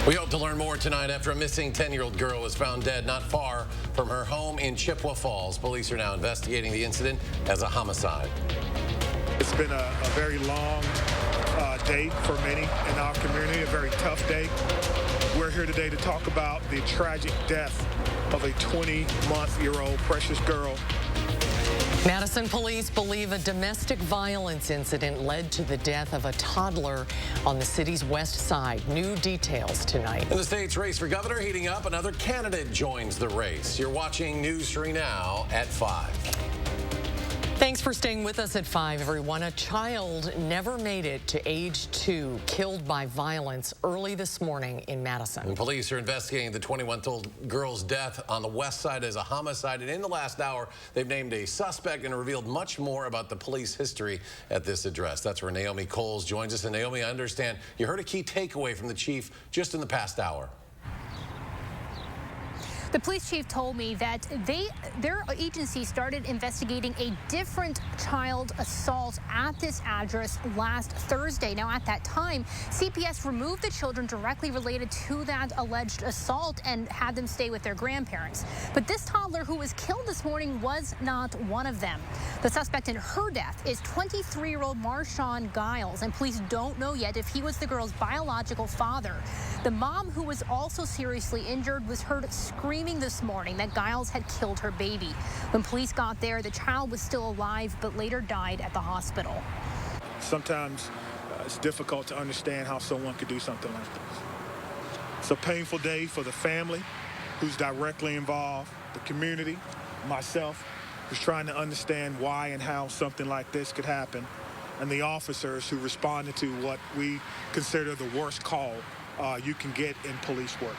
We hope to learn more tonight after a missing 10-year-old girl was found dead not far from her home in Chippewa Falls. Police are now investigating the incident as a homicide. It's been a very long day for many in our community, a very tough day. We're here today to talk about the tragic death of a 20-month-old precious girl. Madison police believe a domestic violence incident led to the death of a toddler on the city's west side. New details tonight. In the state's race for governor heating up, another candidate joins the race. You're watching News 3 Now at 5. Thanks for staying with us at 5, everyone. A child never made it to age 2, killed by violence early this morning in Madison. And police are investigating the 21-year-old girl's death on the west side as a homicide. And in the last hour, they've named a suspect and revealed much more about the police history at this address. That's where Naomi Coles joins us. And Naomi, I understand you heard a key takeaway from the chief just in the past hour. The police chief told me that their agency started investigating a different child assault at this address last Thursday. Now, at that time, CPS removed the children directly related to that alleged assault and had them stay with their grandparents. But this toddler who was killed this morning was not one of them. The suspect in her death is 23-year-old Marshawn Giles, and police don't know yet if he was the girl's biological father. The mom, who was also seriously injured, was heard screaming this morning that Giles had killed her baby. When police got there, the child was still alive, but later died at the hospital. Sometimes it's difficult to understand how someone could do something like this. It's a painful day for the family who's directly involved, the community, myself, who's trying to understand why and how something like this could happen, and the officers who responded to what we consider the worst call you can get in police work.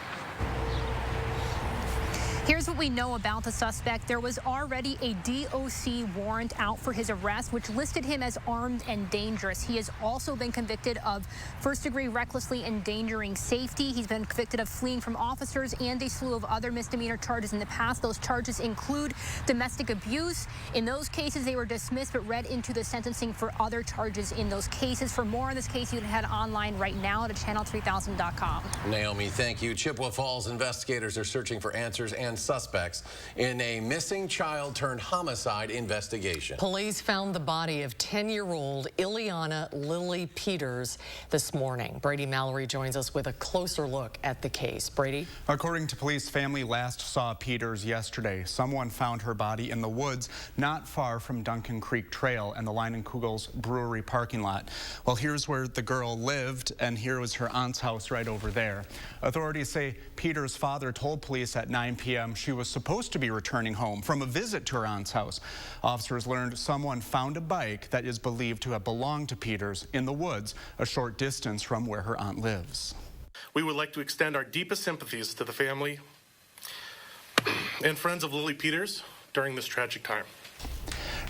Here's what we know about the suspect. There was already a DOC warrant out for his arrest, which listed him as armed and dangerous. He has also been convicted of first-degree recklessly endangering safety. He's been convicted of fleeing from officers and a slew of other misdemeanor charges in the past. Those charges include domestic abuse. In those cases, they were dismissed but read into the sentencing for other charges in those cases. For more on this case, you can head online right now to channel3000.com. Naomi, thank you. Chippewa Falls investigators are searching for answers and suspects in a missing child turned homicide investigation. Police found the body of 10-year-old Ileana Lily Peters this morning. Brady Mallory joins us with a closer look at the case. Brady? According to police, family last saw Peters yesterday. Someone found her body in the woods not far from Duncan Creek Trail and the Leinenkugel's brewery parking lot. Well, here's where the girl lived, and here was her aunt's house right over there. Authorities say Peters' father told police at 9 p.m. she was supposed to be returning home from a visit to her aunt's house. Officers learned someone found a bike that is believed to have belonged to Peters in the woods a short distance from where her aunt lives. We would like to extend our deepest sympathies to the family and friends of Lily Peters during this tragic time.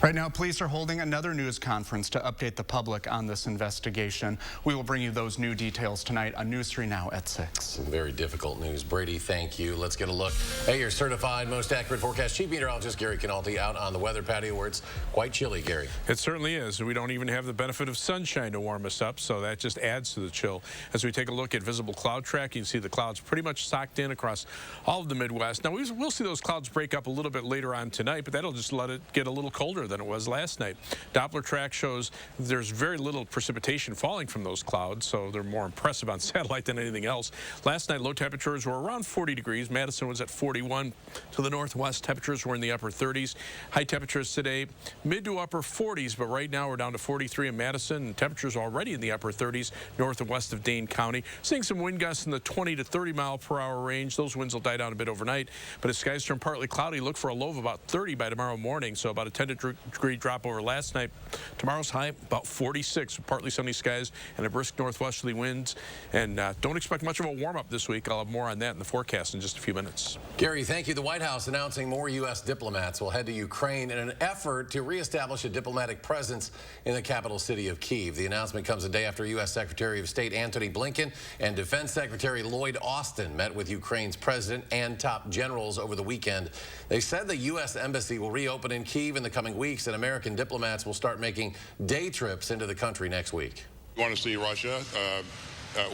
Right now, police are holding another news conference to update the public on this investigation. We will bring you those new details tonight on News 3 Now at 6. Some very difficult news. Brady, thank you. Let's get a look at your certified most accurate forecast. Chief Meteorologist Gary Canaldi out on the weather patio where it's quite chilly, Gary. It certainly is. We don't even have the benefit of sunshine to warm us up, so that just adds to the chill. As we take a look at visible cloud track, you can see the clouds pretty much socked in across all of the Midwest. Now, we'll see those clouds break up a little bit later on tonight, but that'll just let it get a little colder than it was last night. Doppler track shows there's very little precipitation falling from those clouds, so they're more impressive on satellite than anything else. Last night, low temperatures were around 40 degrees. Madison was at 41. To the northwest, temperatures were in the upper 30s. High temperatures today, mid to upper 40s, but right now we're down to 43 in Madison, and temperatures already in the upper 30s north and west of Dane County. Seeing some wind gusts in the 20 to 30 mile per hour range. Those winds will die down a bit overnight, but as skies turn partly cloudy, look for a low of about 30 by tomorrow morning, so about a 10-degree drop over last night. Tomorrow's high about 46, partly sunny skies and a brisk northwesterly winds. And don't expect much of a warm-up this week. I'll have more on that in the forecast in just a few minutes. Gary, thank you. The White House announcing more U.S. diplomats will head to Ukraine in an effort to reestablish a diplomatic presence in the capital city of Kyiv. The announcement comes a day after U.S. Secretary of State Antony Blinken and Defense Secretary Lloyd Austin met with Ukraine's president and top generals over the weekend. They said the U.S. embassy will reopen in Kyiv in the coming weeks, and American diplomats will start making day trips into the country next week. We want to see Russia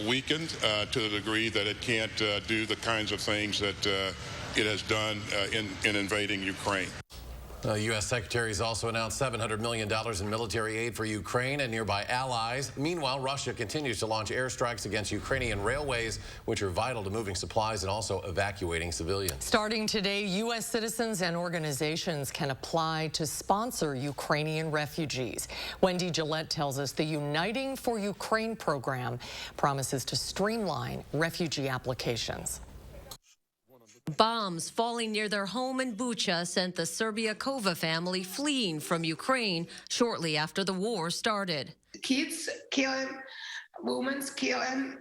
weakened to the degree that it can't do the kinds of things that it has done in invading Ukraine. The U.S. Secretary has also announced $700 million in military aid for Ukraine and nearby allies. Meanwhile, Russia continues to launch airstrikes against Ukrainian railways, which are vital to moving supplies and also evacuating civilians. Starting today, U.S. citizens and organizations can apply to sponsor Ukrainian refugees. Wendy Gillette tells us the Uniting for Ukraine program promises to streamline refugee applications. Bombs falling near their home in Bucha sent the Serbiakova family fleeing from Ukraine shortly after the war started. Kids killing, women killing.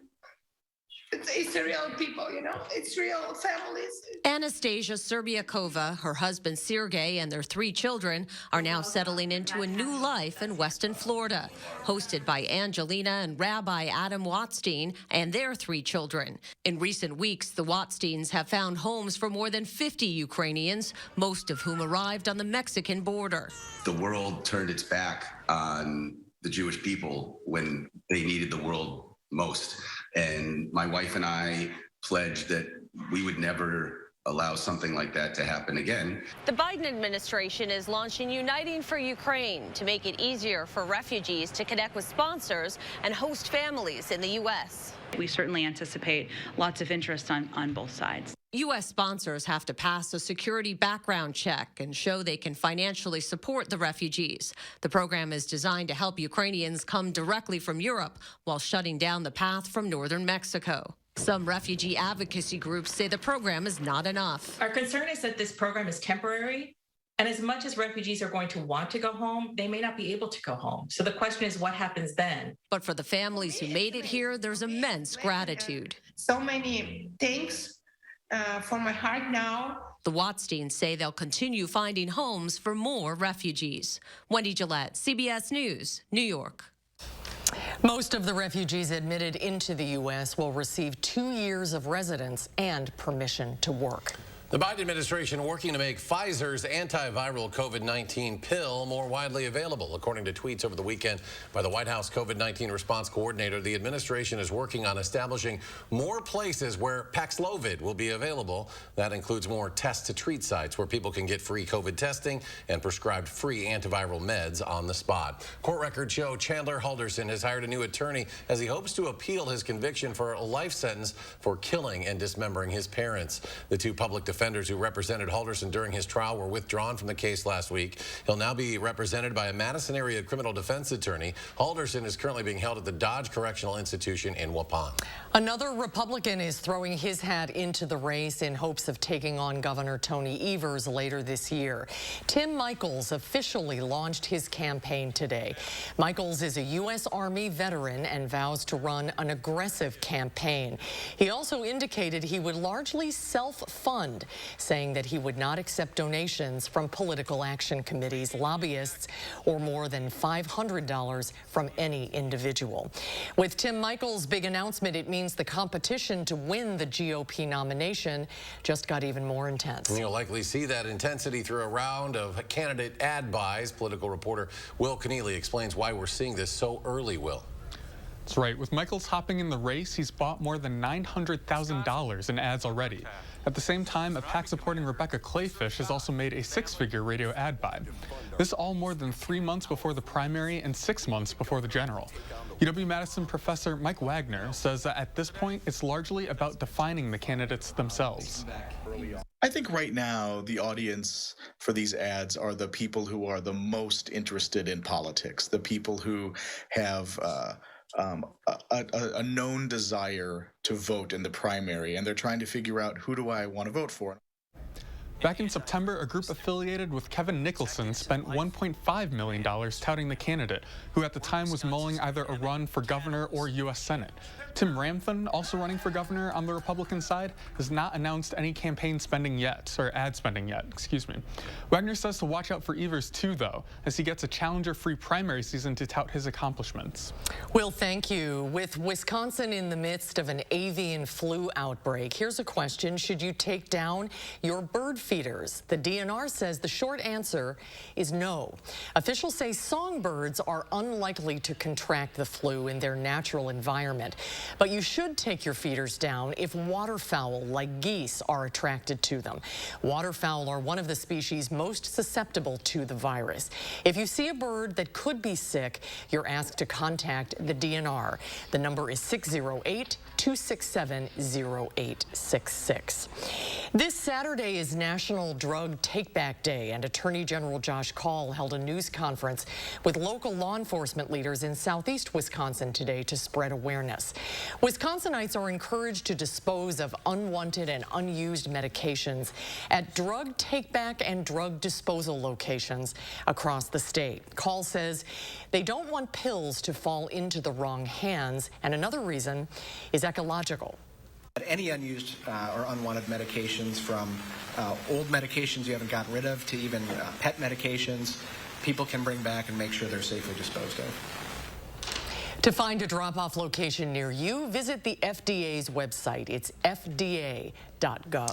It's real people, you know, it's real families. Anastasia Serbiakova, her husband Sergei, and their 3 children are now settling into a new life in Weston, Florida, hosted by Angelina and Rabbi Adam Watstein and their 3 children. In recent weeks, the Watsteins have found homes for more than 50 Ukrainians, most of whom arrived on the Mexican border. The world turned its back on the Jewish people when they needed the world most. And my wife and I pledged that we would never allow something like that to happen again. The Biden administration is launching Uniting for Ukraine to make it easier for refugees to connect with sponsors and host families in the U.S. We certainly anticipate lots of interest on both sides. U.S. sponsors have to pass a security background check and show they can financially support the refugees. The program is designed to help Ukrainians come directly from Europe while shutting down the path from northern Mexico. Some refugee advocacy groups say the program is not enough. Our concern is that this program is temporary, and as much as refugees are going to want to go home, they may not be able to go home. So the question is, what happens then? But for the families who made it here, there's immense gratitude. So many thanks for my heart now. The Watsteins say they'll continue finding homes for more refugees. Wendy Gillette, CBS News, New York. Most of the refugees admitted into the U.S. will receive 2 years of residence and permission to work. The Biden administration working to make Pfizer's antiviral COVID-19 pill more widely available. According to tweets over the weekend by the White House COVID-19 response coordinator, the administration is working on establishing more places where Paxlovid will be available. That includes more test-to-treat sites where people can get free COVID testing and prescribed free antiviral meds on the spot. Court records show Chandler Halderson has hired a new attorney as he hopes to appeal his conviction for a life sentence for killing and dismembering his parents. The 2 public defenders who represented Halderson during his trial were withdrawn from the case last week. He'll now be represented by a Madison area criminal defense attorney. Halderson is currently being held at the Dodge Correctional Institution in Waupun. Another Republican is throwing his hat into the race in hopes of taking on Governor Tony Evers later this year. Tim Michels officially launched his campaign today. Michels is a U.S. Army veteran and vows to run an aggressive campaign. He also indicated he would largely self-fund, saying that he would not accept donations from political action committees, lobbyists, or more than $500 from any individual. With Tim Michels' big announcement, it means the competition to win the GOP nomination just got even more intense. You'll likely see that intensity through a round of candidate ad buys. Political reporter Will Keneally explains why we're seeing this so early, Will. That's right. With Michels hopping in the race, he's bought more than $900,000 in ads already. At the same time, a PAC supporting Rebecca Clayfish has also made a 6-figure radio ad buy. This all more than 3 months before the primary and 6 months before the general. UW-Madison professor Mike Wagner says that at this point, it's largely about defining the candidates themselves. I think right now the audience for these ads are the people who are the most interested in politics, the people who have a known desire to vote in the primary, and they're trying to figure out, who do I want to vote for? Back in September, a group affiliated with Kevin Nicholson spent $1.5 million touting the candidate, who at the time was mulling either a run for governor or U.S. Senate. Tim Ramthun, also running for governor on the Republican side, has not announced any campaign spending yet, or ad spending yet, excuse me. Wagner says to watch out for Evers too, though, as he gets a challenger-free primary season to tout his accomplishments. Will, thank you. With Wisconsin in the midst of an avian flu outbreak, here's a question. Should you take down your bird feeders? The DNR says the short answer is no. Officials say songbirds are unlikely to contract the flu in their natural environment, but you should take your feeders down if waterfowl like geese are attracted to them. Waterfowl are one of the species most susceptible to the virus. If you see a bird that could be sick, you're asked to contact the DNR. The number is 608-267-0866. This Saturday is National Drug Take-Back Day, and Attorney General Josh Kaul held a news conference with local law enforcement leaders in southeast Wisconsin today to spread awareness. Wisconsinites are encouraged to dispose of unwanted and unused medications at drug take-back and drug disposal locations across the state. Kaul says they don't want pills to fall into the wrong hands, and another reason is ecological. Any unused or unwanted medications, from old medications you haven't gotten rid of to even pet medications, people can bring back and make sure they're safely disposed of. To find a drop-off location near you, visit the FDA's website. It's fda.gov.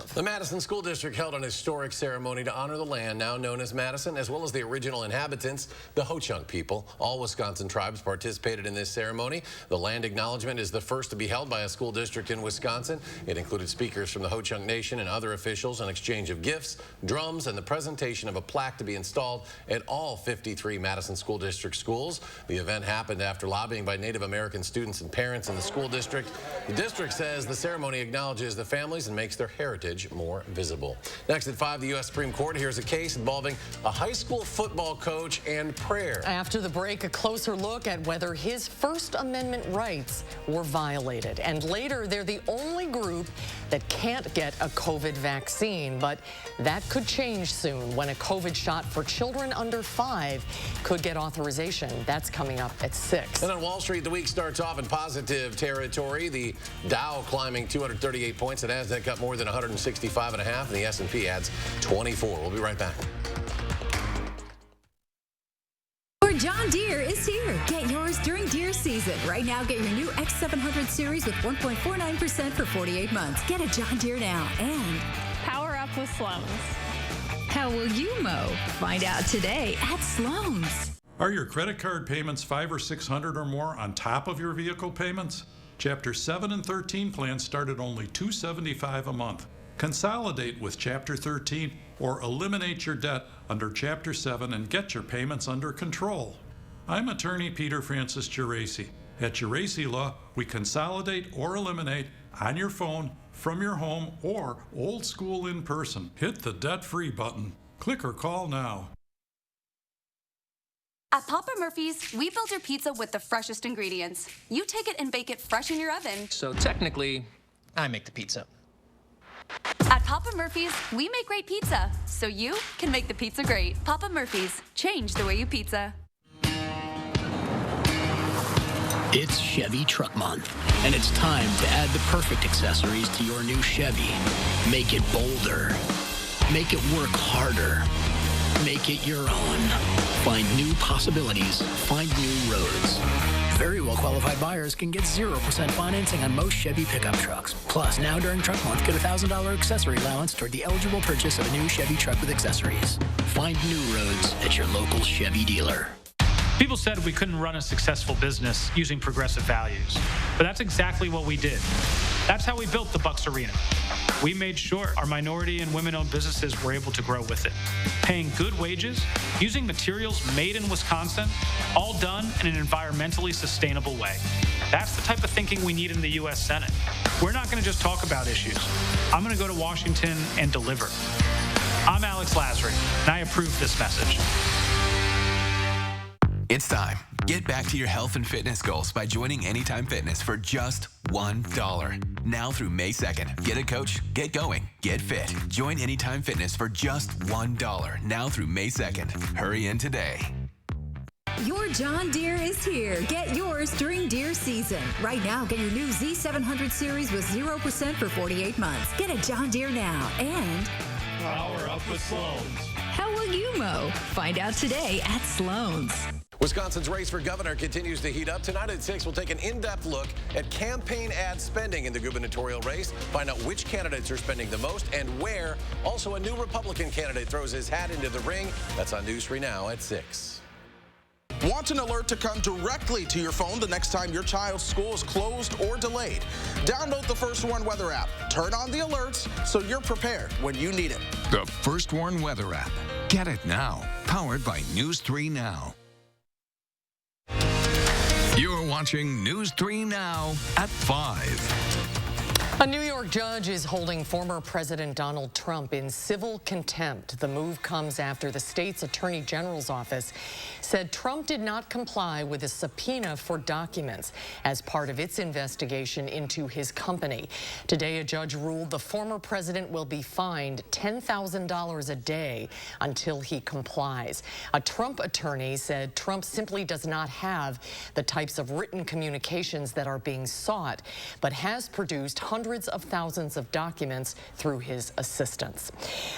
The Madison School District held an historic ceremony to honor the land now known as Madison, as well as the original inhabitants, the Ho-Chunk people. All Wisconsin tribes participated in this ceremony. The land acknowledgement is the first to be held by a school district in Wisconsin. It included speakers from the Ho-Chunk Nation and other officials, an exchange of gifts, drums, and the presentation of a plaque to be installed at all 53 Madison School District schools. The event happened after lobbying by Native American students and parents in the school district. The district says the ceremony acknowledges the families and makes their heritage more visible. Next at 5, the U.S. Supreme Court hears a case involving a high school football coach and prayer. After the break, a closer look at whether his First Amendment rights were violated. And later, they're the only group that can't get a COVID vaccine. But that could change soon when a COVID shot for children under 5 could get authorization. That's coming up at 6. And on Wall Street, the week starts off in positive territory. The Dow climbing 238 points. The Nasdaq up more than 165.5, and the S&P adds 24. We'll be right back. John Deere is here. Get yours during deer season. Right now, get your new X700 series with 1.49% for 48 months. Get a John Deere now and power up with Sloan's. How will you mow? Find out today at Sloan's. Are your credit card payments $500 or $600 or more on top of your vehicle payments? Chapter 7 and 13 plans start at only $275 a month. Consolidate with Chapter 13 or eliminate your debt under Chapter 7 and get your payments under control. I'm attorney Peter Francis Geraci. At Geraci Law, we consolidate or eliminate on your phone, from your home, or old school in person. Hit the debt-free button. Click or call now. At Papa Murphy's, we build your pizza with the freshest ingredients. You take it and bake it fresh in your oven. So technically, I make the pizza. At Papa Murphy's, we make great pizza, so you can make the pizza great. Papa Murphy's, change the way you pizza. It's Chevy Truck Month, and it's time to add the perfect accessories to your new Chevy. Make it bolder. Make it work harder. Make it your own. Find new possibilities. Find new roads. Very well-qualified buyers can get 0% financing on most Chevy pickup trucks. Plus, now during Truck Month, get a $1,000 accessory allowance toward the eligible purchase of a new Chevy truck with accessories. Find new roads at your local Chevy dealer. People said we couldn't run a successful business using progressive values, but that's exactly what we did. That's how we built the Bucks Arena. We made sure our minority and women-owned businesses were able to grow with it, paying good wages, using materials made in Wisconsin, all done in an environmentally sustainable way. That's the type of thinking we need in the U.S. Senate. We're not going to just talk about issues. I'm going to go to Washington and deliver. I'm Alex Lazary, and I approve this message. It's time. Get back to your health and fitness goals by joining Anytime Fitness for just $1. Now through May 2nd. Get a coach, get going, get fit. Join Anytime Fitness for just $1. Now through May 2nd. Hurry in today. Your John Deere is here. Get yours during deer season. Right now, get your new Z700 series with 0% for 48 months. Get a John Deere now and power up with Sloan's. How will you mow? Find out today at Sloan's. Wisconsin's race for governor continues to heat up. Tonight at 6, we'll take an in-depth look at campaign ad spending in the gubernatorial race, find out which candidates are spending the most and where. Also, a new Republican candidate throws his hat into the ring. That's on News 3 Now at 6. Want an alert to come directly to your phone the next time your child's school is closed or delayed? Download the First Warn Weather app. Turn on the alerts so you're prepared when you need it. The First Warn Weather app. Get it now. Powered by News 3 Now. You're watching News 3 Now at 5. A New York judge is holding former President Donald Trump in civil contempt. The move comes after the state's attorney general's office said Trump did not comply with a subpoena for documents as part of its investigation into his company. Today, a judge ruled the former president will be fined $10,000 a day until he complies. A Trump attorney said Trump simply does not have the types of written communications that are being sought, but has produced hundreds of thousands of documents through his assistants.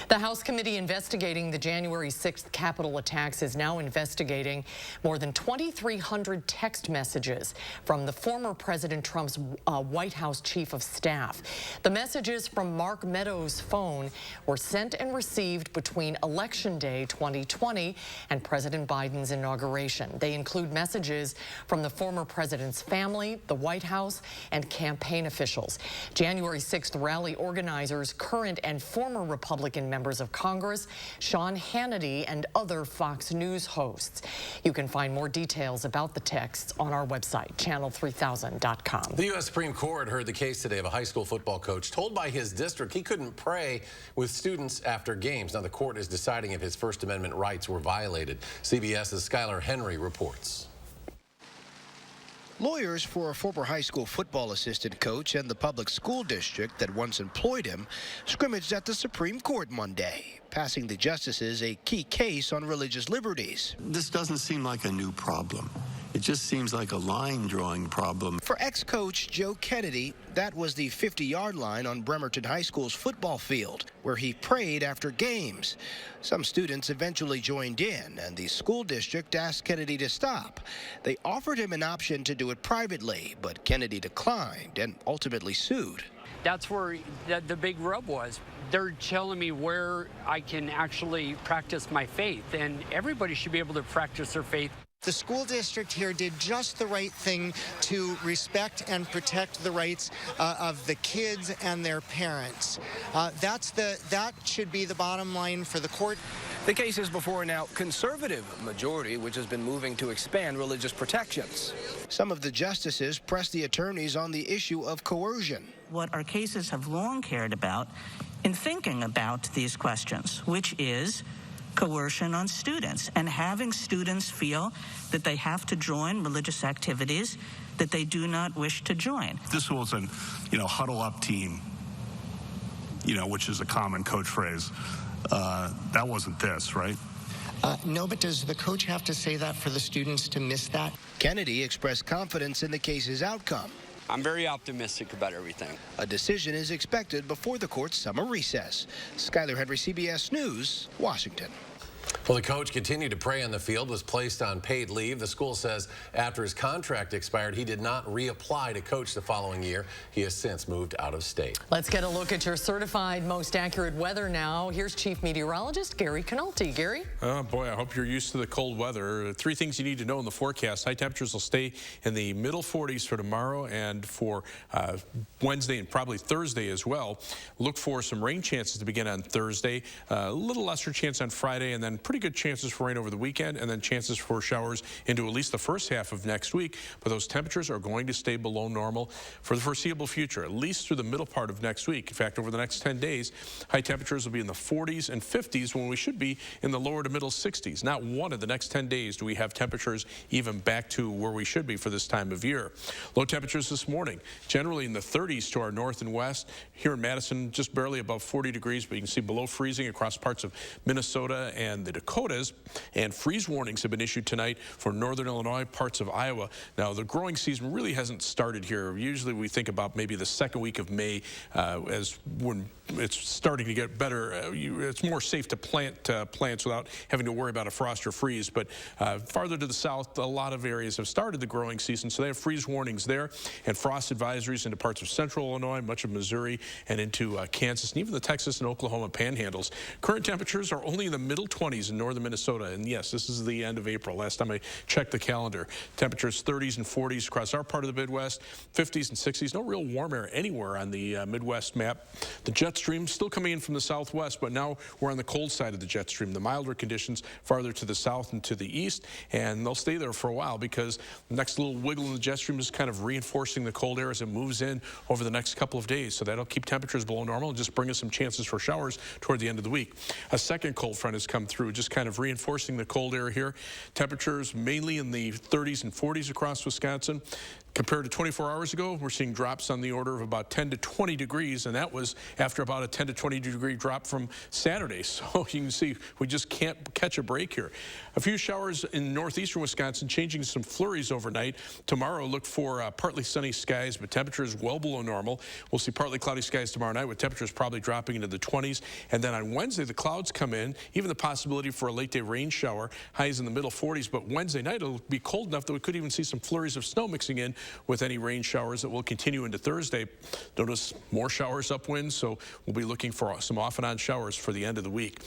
The House committee investigating the January 6th Capitol attacks is now investigating more than 2,300 text messages from the former President Trump's White House chief of staff. The messages from Mark Meadows' phone were sent and received between Election Day 2020 and President Biden's inauguration. They include messages from the former president's family, the White House, and campaign officials. January 6th rally organizers, current and former Republican members of Congress, Sean Hannity, and other Fox News hosts. You can find more details about the texts on our website, channel3000.com. The U.S. Supreme Court heard the case today of a high school football coach told by his district he couldn't pray with students after games. Now the court is deciding if his First Amendment rights were violated. CBS's Skylar Henry reports. Lawyers for a former high school football assistant coach and the public school district that once employed him scrimmaged at the Supreme Court Monday, passing the justices a key case on religious liberties. This doesn't seem like a new problem. It just seems like a line-drawing problem. For ex-coach Joe Kennedy, that was the 50-yard line on Bremerton High School's football field, where he prayed after games. Some students eventually joined in, and the school district asked Kennedy to stop. They offered him an option to do it privately, but Kennedy declined and ultimately sued. That's where the big rub was. They're telling me where I can actually practice my faith, and everybody should be able to practice their faith. The school district here did just the right thing to respect and protect the rights of the kids and their parents. That should be the bottom line for the court. The case is before a now conservative majority, which has been moving to expand religious protections. Some of the justices pressed the attorneys on the issue of coercion. What our cases have long cared about in thinking about these questions, which is coercion on students and having students feel that they have to join religious activities that they do not wish to join. This was an, huddle up team, which is a common coach phrase. That wasn't this, right? No, but does the coach have to say that for the students to miss that? Kennedy expressed confidence in the case's outcome. I'm very optimistic about everything. A decision is expected before the court's summer recess. Skylar Henry, CBS News, Washington. Well, the coach continued to pray on the field, was placed on paid leave. The school says after his contract expired, he did not reapply to coach the following year. He has since moved out of state. Let's get a look at your certified most accurate weather now. Here's Chief Meteorologist Gary Canolti. Gary? Oh, boy, I hope you're used to the cold weather. 3 things you need to know in the forecast. High temperatures will stay in the middle 40s for tomorrow and for Wednesday and probably Thursday as well. Look for some rain chances to begin on Thursday. A little lesser chance on Friday, and then pretty good chances for rain over the weekend, and then chances for showers into at least the first half of next week. But those temperatures are going to stay below normal for the foreseeable future, at least through the middle part of next week. In fact, over the next 10 days, high temperatures will be in the 40s and 50s when we should be in the lower to middle 60s. Not one of the next 10 days do we have temperatures even back to where we should be for this time of year. Low temperatures this morning, generally in the 30s to our north and west. Here in Madison, just barely above 40 degrees, but you can see below freezing across parts of Minnesota and the Dakotas, and freeze warnings have been issued tonight for northern Illinois, parts of Iowa. Now, the growing season really hasn't started here. Usually we think about maybe the second week of May as when it's starting to get better. It's more safe to plant plants without having to worry about a frost or freeze. But farther to the south, a lot of areas have started the growing season, so they have freeze warnings there and frost advisories into parts of central Illinois, much of Missouri, and into Kansas, and even the Texas and Oklahoma panhandles. Current temperatures are only in the middle 20s in northern Minnesota, and yes, this is the end of April. Last time I checked the calendar, temperatures 30s and 40s across our part of the Midwest, 50s and 60s. No real warm air anywhere on the Midwest map. The jet stream still coming in from the southwest, but now we're on the cold side of the jet stream. The milder conditions farther to the south and to the east, and they'll stay there for a while because the next little wiggle in the jet stream is kind of reinforcing the cold air as it moves in over the next couple of days. So that'll keep temperatures below normal and just bring us some chances for showers toward the end of the week. A second cold front has come through, just kind of reinforcing the cold air here. Temperatures mainly in the 30s and 40s across Wisconsin. Compared to 24 hours ago, we're seeing drops on the order of about 10 to 20 degrees, and that was after about a 10 to 20 degree drop from Saturday. So you can see we just can't catch a break here. A few showers in northeastern Wisconsin, changing some flurries overnight. Tomorrow, look for partly sunny skies, but temperatures well below normal. We'll see partly cloudy skies tomorrow night with temperatures probably dropping into the 20s. And then on Wednesday, the clouds come in, even the possibility for a late day rain shower, highs in the middle 40s. But Wednesday night, it'll be cold enough that we could even see some flurries of snow mixing in with any rain showers that will continue into Thursday. Notice more showers upwind, so we'll be looking for some off and on showers for the end of the week.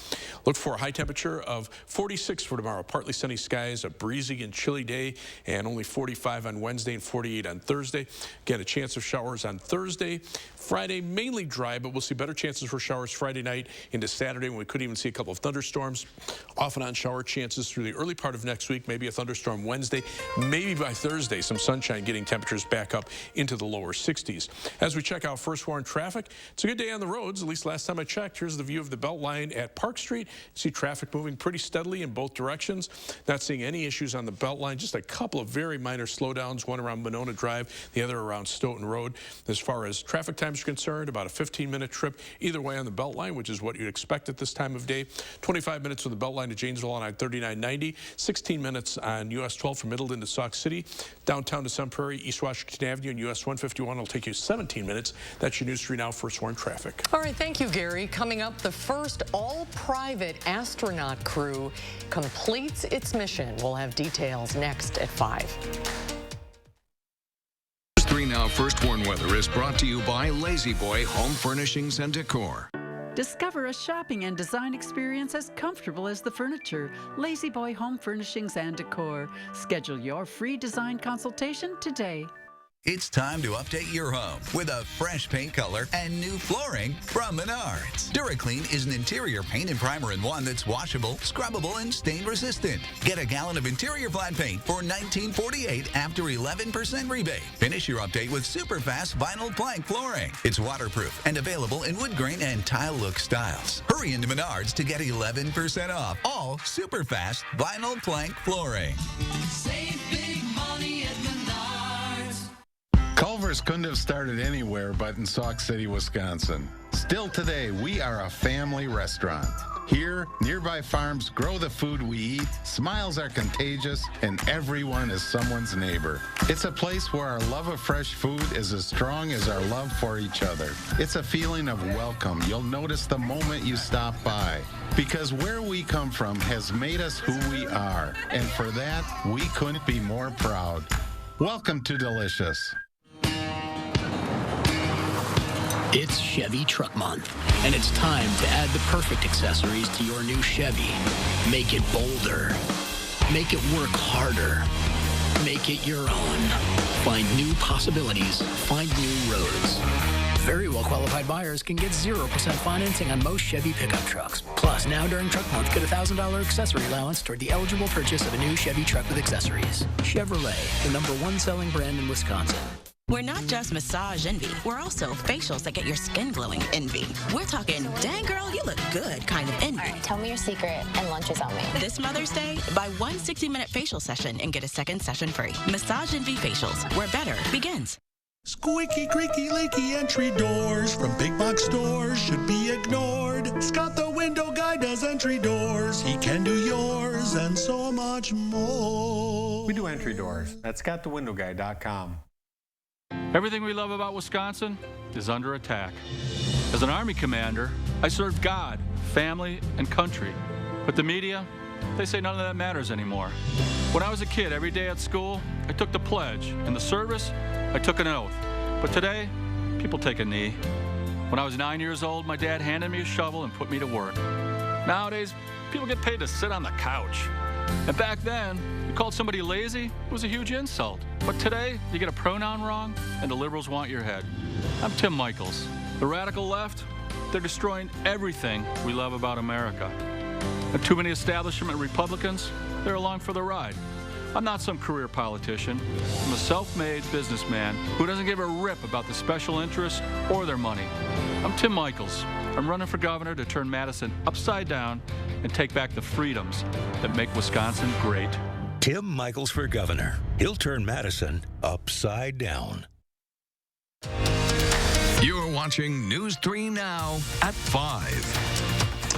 Look for a high temperature of 46 for tomorrow. Partly sunny skies, a breezy and chilly day, and only 45 on Wednesday and 48 on Thursday. Again, a chance of showers on Thursday. Friday, mainly dry, but we'll see better chances for showers Friday night into Saturday, when we could even see a couple of thunderstorms. Off and on shower chances through the early part of next week, maybe a thunderstorm Wednesday. Maybe by Thursday, some sunshine, getting temperatures back up into the lower 60s. As we check out first warn traffic, it's a good day on the roads, at least last time I checked. Here's the view of the Beltline at Park Street. You see traffic moving pretty steadily in both directions. Not seeing any issues on the Beltline, just a couple of very minor slowdowns, one around Monona Drive, the other around Stoughton Road. As far as traffic times are concerned, about a 15-minute trip either way on the Beltline, which is what you'd expect at this time of day. 25 minutes from the Beltline to Janesville on I-3990, 16 minutes on US 12 from Middleton to Sauk City, downtown to Sun Prairie, East Washington Avenue, and US 151 will take you 17 minutes. That's your News 3 Now first warn traffic. All right, thank you, Gary. Coming up, the first all-private astronaut crew completes its mission. We'll have details next at 5. 3 Now First Warn Weather is brought to you by Lazy Boy Home Furnishings and Decor. Discover a shopping and design experience as comfortable as the furniture. Lazy Boy Home Furnishings and Decor. Schedule your free design consultation today. It's time to update your home with a fresh paint color and new flooring from Menards. DuraClean is an interior paint and primer in one that's washable, scrubbable, and stain resistant. Get a gallon of interior flat paint for $19.48 after 11% rebate. Finish your update with super fast vinyl plank flooring. It's waterproof and available in wood grain and tile look styles. Hurry into Menards to get 11% off all super fast vinyl plank flooring. Save big money at Menards. Culver's couldn't have started anywhere but in Sauk City, Wisconsin. Still today, we are a family restaurant. Here, nearby farms grow the food we eat, smiles are contagious, and everyone is someone's neighbor. It's a place where our love of fresh food is as strong as our love for each other. It's a feeling of welcome you'll notice the moment you stop by. Because where we come from has made us who we are, and for that, we couldn't be more proud. Welcome to Delicious. It's Chevy Truck Month, and it's time to add the perfect accessories to your new Chevy. Make it bolder. Make it work harder. Make it your own. Find new possibilities. Find new roads. Very well-qualified buyers can get 0% financing on most Chevy pickup trucks. Plus, now during Truck Month, get a $1,000 accessory allowance toward the eligible purchase of a new Chevy truck with accessories. Chevrolet, the #1 selling brand in Wisconsin. We're not just massage envy. We're also facials that get your skin glowing envy. We're talking, dang girl, you look good kind of envy. All right, tell me your secret and lunch is on me. This Mother's Day, buy one 60-minute facial session and get a second session free. Massage Envy Facials, where better begins. Squeaky, creaky, leaky entry doors from big box stores should be ignored. Scott the window guy does entry doors. He can do yours and so much more. We do entry doors at scottthewindowguy.com. Everything we love about Wisconsin is under attack. As an Army commander, I serve God, family, and country. But the media, they say none of that matters anymore. When I was a kid, every day at school, I took the pledge. In the service, I took an oath. But today, people take a knee. When I was 9 years old, my dad handed me a shovel and put me to work. Nowadays, people get paid to sit on the couch. And back then, you called somebody lazy, it was a huge insult. But today, you get a pronoun wrong, and the liberals want your head. I'm Tim Michaels. The radical left, they're destroying everything we love about America. And too many establishment Republicans, they're along for the ride. I'm not some career politician. I'm a self-made businessman who doesn't give a rip about the special interests or their money. I'm Tim Michaels. I'm running for governor to turn Madison upside down and take back the freedoms that make Wisconsin great. Tim Michaels for governor. He'll turn Madison upside down. You're watching News 3 Now at 5.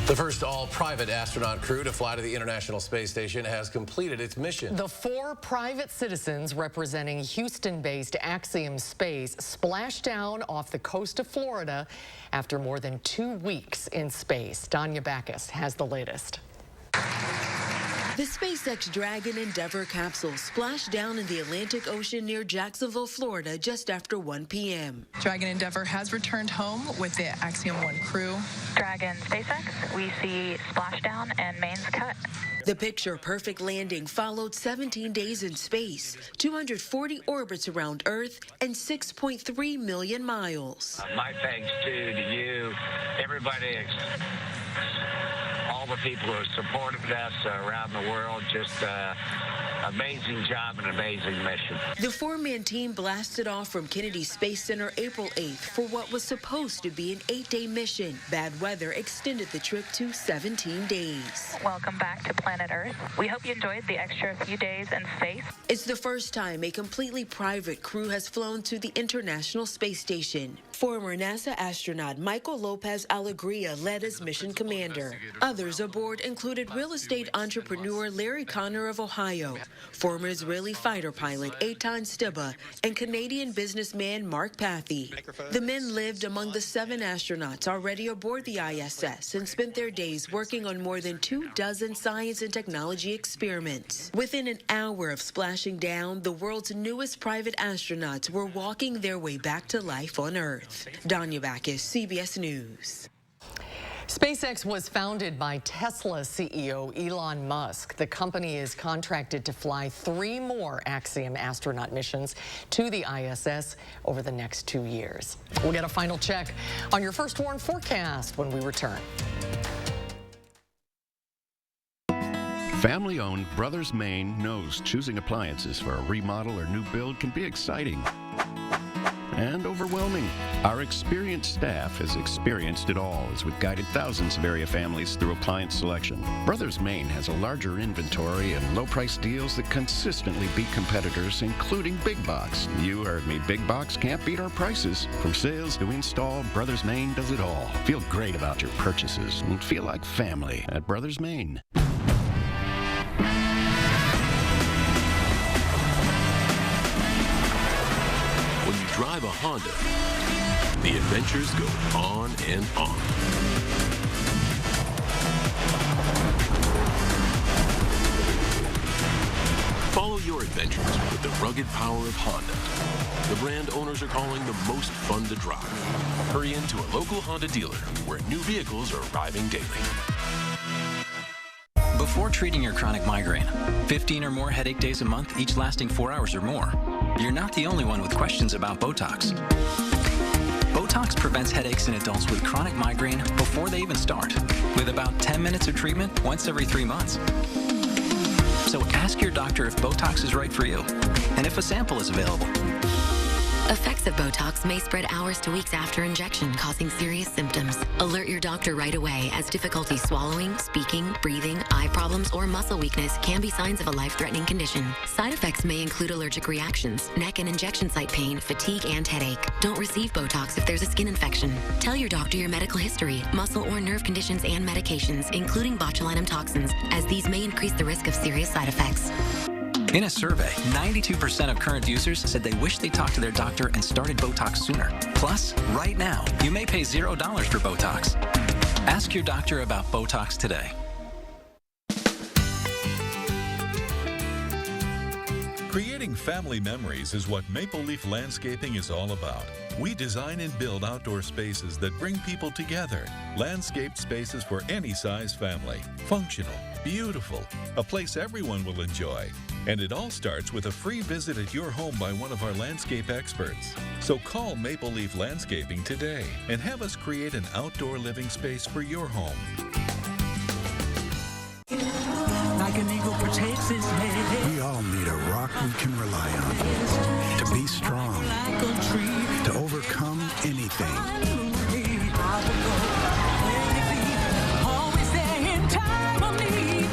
The first all-private astronaut crew to fly to the International Space Station has completed its mission. The 4 private citizens representing Houston-based Axiom Space splashed down off the coast of Florida after more than 2 weeks in space. Danya Backus has the latest. The SpaceX Dragon Endeavour capsule splashed down in the Atlantic Ocean near Jacksonville, Florida, just after 1 p.m. Dragon Endeavour has returned home with the Axiom 1 crew. Dragon SpaceX, we see splashdown and mains cut. The picture-perfect landing followed 17 days in space, 240 orbits around Earth, and 6.3 million miles. My thanks to you, everybody, all the people who have supported us around the world. Just amazing job and amazing mission. The 4-man team blasted off from Kennedy Space Center April 8th for what was supposed to be an 8-day mission. Bad weather extended the trip to 17 days. Welcome back to planet Earth. We hope you enjoyed the extra few days in space. It's the first time a completely private crew has flown to the International Space Station. Former NASA astronaut Michael Lopez Alegria led as mission commander. Others aboard included real estate entrepreneur Larry Connor of Ohio, former Israeli fighter pilot Eitan Stibba, and Canadian businessman Mark Pathy. The men lived among the 7 astronauts already aboard the ISS and spent their days working on more than 24 science and technology experiments. Within an hour of splashing down, the world's newest private astronauts were walking their way back to life on Earth. Danya Backus, CBS News. SpaceX was founded by Tesla CEO Elon Musk. The company is contracted to fly 3 more Axiom astronaut missions to the ISS over the next 2 years. We'll get a final check on your First Warn forecast when we return. Family-owned Brothers Maine knows choosing appliances for a remodel or new build can be exciting and overwhelming. Our experienced staff has experienced it all as we've guided thousands of area families through appliance selection. Brothers Maine has a larger inventory and low-price deals that consistently beat competitors, including Big Box. You heard me, Big Box can't beat our prices. From sales to install, Brothers Maine does it all. Feel great about your purchases and feel like family at Brothers Maine. When you drive a Honda, the adventures go on and on. Follow your adventures with the rugged power of Honda, the brand owners are calling the most fun to drive. Hurry into a local Honda dealer where new vehicles are arriving daily. Before treating your chronic migraine, 15 or more headache days a month, each lasting 4 hours or more, you're not the only one with questions about Botox. Botox prevents headaches in adults with chronic migraine before they even start, with about 10 minutes of treatment once every 3 months. So ask your doctor if Botox is right for you and if a sample is available. Effects of Botox may spread hours to weeks after injection, causing serious symptoms. Alert your doctor right away, as difficulty swallowing, speaking, breathing, eye problems, or muscle weakness can be signs of a life-threatening condition. Side effects may include allergic reactions, neck and injection site pain, fatigue, and headache. Don't receive Botox if there's a skin infection. Tell your doctor your medical history, muscle or nerve conditions, and medications, including botulinum toxins, as these may increase the risk of serious side effects. In a survey, 92% of current users said they wish they talked to their doctor and started Botox sooner. Plus, right now, you may pay $0 for Botox. Ask your doctor about Botox today. Creating family memories is what Maple Leaf Landscaping is all about. We design and build outdoor spaces that bring people together. Landscaped spaces for any size family. Functional, beautiful, a place everyone will enjoy. And it all starts with a free visit at your home by one of our landscape experts. So call Maple Leaf Landscaping today and have us create an outdoor living space for your home. Like an eagle protects his nest. We all need a rock we can rely on. To be strong. To overcome anything.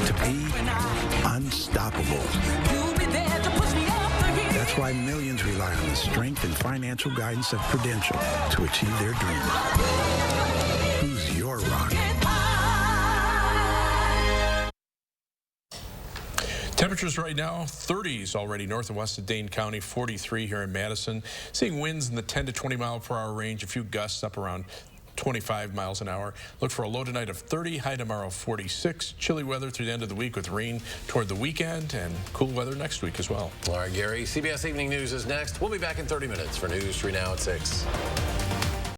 To be unstoppable. That's why millions rely on the strength and financial guidance of Prudential to achieve their dreams. Who's your rock? Temperatures right now, 30s already north and west of Dane County, 43 here in Madison. Seeing winds in the 10 to 20 mile per hour range, a few gusts up around 25 miles an hour. Look for a low tonight of 30, high tomorrow 46. Chilly weather through the end of the week with rain toward the weekend and cool weather next week as well. All right, Gary, CBS Evening News is next. We'll be back in 30 minutes for News 3 Now at 6.